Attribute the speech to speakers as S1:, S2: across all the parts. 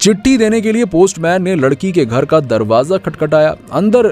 S1: चिट्ठी देने के लिए पोस्टमैन ने लड़की के घर का दरवाजा खटखटाया। अंदर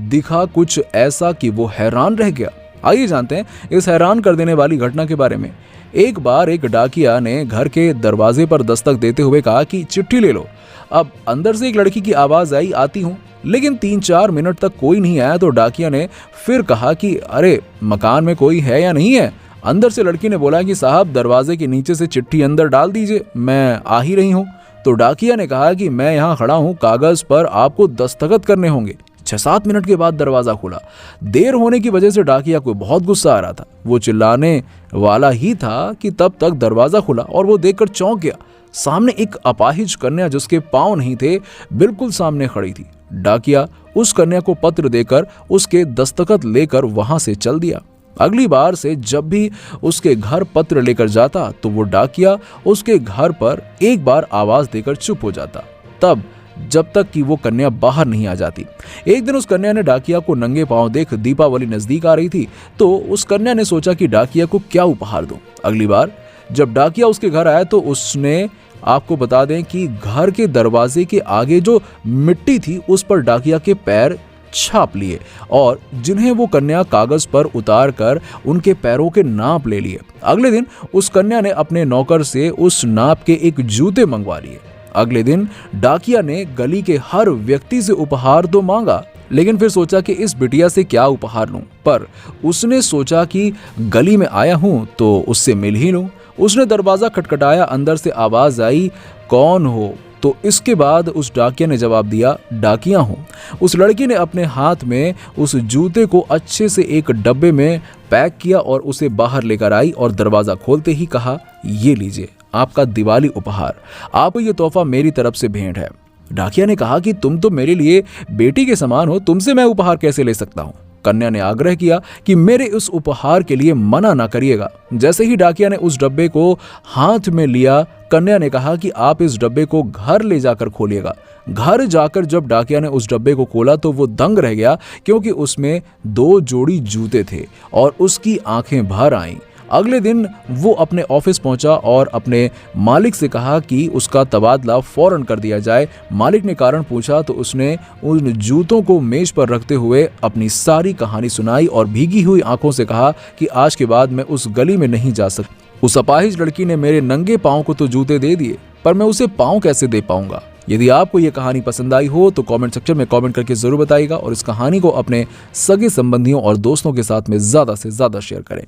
S1: दिखा कुछ ऐसा कि वो हैरान रह गया। आइए जानते हैं इस हैरान कर देने वाली घटना के बारे में। एक बार एक डाकिया ने घर के दरवाजे पर दस्तक देते हुए कहा कि चिट्ठी ले लो। अब अंदर से एक लड़की की आवाज आई, आती हूँ। लेकिन 3-4 मिनट तक कोई नहीं आया तो डाकिया ने फिर कहा कि अरे मकान में कोई है या नहीं है। अंदर से लड़की ने बोला कि साहब दरवाजे के नीचे से चिट्ठी अंदर डाल दीजिए, मैं आ ही रही हूँ। तो डाकिया ने कहा कि मैं यहाँ खड़ा हूँ, कागज पर आपको दस्तखत करने होंगे। 6-7 मिनट के बाद दरवाजा खुला। देर होने की वजह से डाकिया को बहुत गुस्सा आ रहा था। वो चिल्लाने वाला ही था कि तब तक दरवाजा खुला और वो देखकर चौंक गया। सामने एक अपाहिज कन्या जिसके पांव नहीं थे बिल्कुल सामने खड़ी थी। डाकिया उस कन्या को पत्र देकर उसके दस्तखत लेकर वहां से चल दिया। अगली बार से जब भी उसके घर पत्र लेकर जाता तो वो डाकिया उसके घर पर एक बार आवाज देकर चुप हो जाता, तब जब तक कि वो कन्या बाहर नहीं आ जाती। एक दिन उस कन्या ने डाकिया को नंगे पांव देख, दीपावली नजदीक आ रही थी, तो उस कन्या ने सोचा कि डाकिया को क्या उपहार दूं। अगली बार जब डाकिया उसके घर आया तो उसने, आपको बता दें कि घर के दरवाजे के आगे जो मिट्टी थी उस पर डाकिया के पैर छाप लिए और जिन्हें वो कन्या कागज पर उतार कर उनके पैरों के नाप ले लिए। अगले दिन उस कन्या ने अपने नौकर से उस नाप के एक जूते मंगवा लिए। अगले दिन डाकिया ने गली के हर व्यक्ति से उपहार तो मांगा, लेकिन फिर सोचा कि इस बिटिया से क्या उपहार लूं। पर उसने सोचा कि गली में आया हूं तो उससे मिल ही लूं। उसने दरवाजा खटखटाया, अंदर से आवाज आई, कौन हो? तो इसके बाद उस डाकिया ने जवाब दिया, डाकिया हूं। उस लड़की ने अपने हाथ में उस जूते को अच्छे से एक डब्बे में पैक किया और उसे बाहर लेकर आई और दरवाजा खोलते ही कहा, ये लीजिए आपका दिवाली उपहार, आपको ये तोहफा मेरी तरफ से भेंट है। डाकिया ने कहा कि तुम तो मेरे लिए बेटी के समान हो, तुमसे मैं उपहार कैसे ले सकता हूं। कन्या ने आग्रह किया कि मेरे उस उपहार के लिए मना ना करिएगा। जैसे ही डाकिया ने उस डब्बे को हाथ में लिया, कन्या ने कहा कि आप इस डब्बे को घर ले जाकर खोलिएगा। घर जाकर जब डाकिया ने उस डब्बे को खोला तो वो दंग रह गया, क्योंकि उसमें 2 जोड़ी जूते थे और उसकी आंखें भर आईं। अगले दिन वो अपने ऑफिस पहुंचा और अपने मालिक से कहा कि उसका तबादला फौरन कर दिया जाए। मालिक ने कारण पूछा तो उसने उन जूतों को मेज पर रखते हुए अपनी सारी कहानी सुनाई और भीगी हुई आंखों से कहा कि आज के बाद मैं उस गली में नहीं जा सकती। उस अपाहिज लड़की ने मेरे नंगे पांव को तो जूते दे दिए, पर मैं उसे पांव कैसे दे पाऊंगा। यदि आपको ये कहानी पसंद आई हो तो कमेंट सेक्शन में कमेंट करके जरूर बताइएगा और इस कहानी को अपने सगे संबंधियों और दोस्तों के साथ में ज्यादा से ज्यादा शेयर करें।